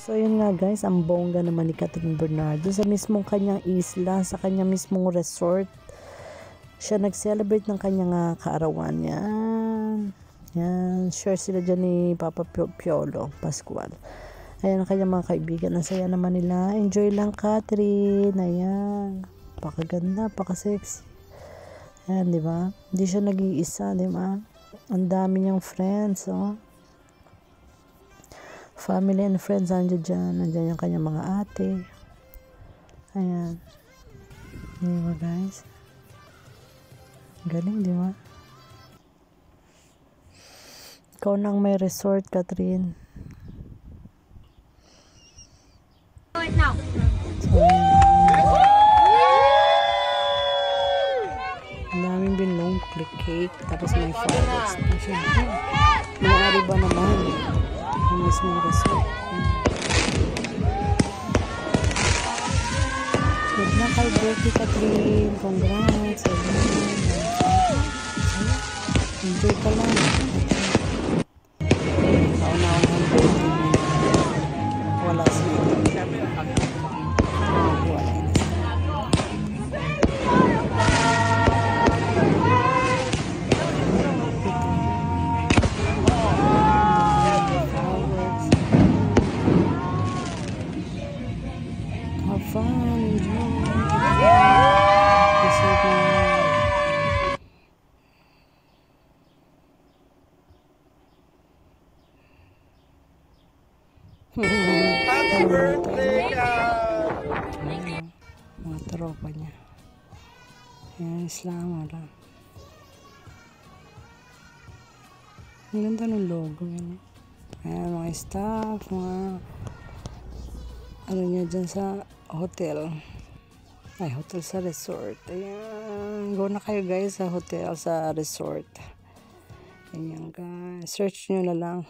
So yun nga guys, ang bongga naman ni Catherine Bernardo sa mismong kanyang isla, sa kanyang mismong resort. Siya nag-celebrate ng kanyang kaarawan. Yan, share sila dyan ni Papa Piolo Pascual. Ayan ang kanyang mga kaibigan. Ang saya naman nila. Enjoy lang, Catherine. Ayan. Pakaganda, pakasexy. Ayan, di ba? Hindi siya nag-iisa, di ba? Ang dami niyang friends, oh. Family and friends, nandiyan dyan. Nandiyan yung kanyang mga ate. Ayan. Di ba, guys? Galing, di ba? Ikaw nang may resort, Catherine. Now. Ang daming binlong cake, tapos may fireworks na siya. May-ari ba naman ang mismong resort? Good luck kay birthday, Catherine. Congrats. Enjoy ka lang. Kauna-una ang birthday mo. Wala siya. Have fun, enjoy. Happy birthday, mga tropa niya. Ayan, Islam lang. Ang ganda ng logo yan. Ayan, mga staff, mga ano niya dyan sa hotel. Ay, hotel sa resort. Ayan, go na kayo guys sa hotel, sa resort. Ayan guys, search nyo na lang.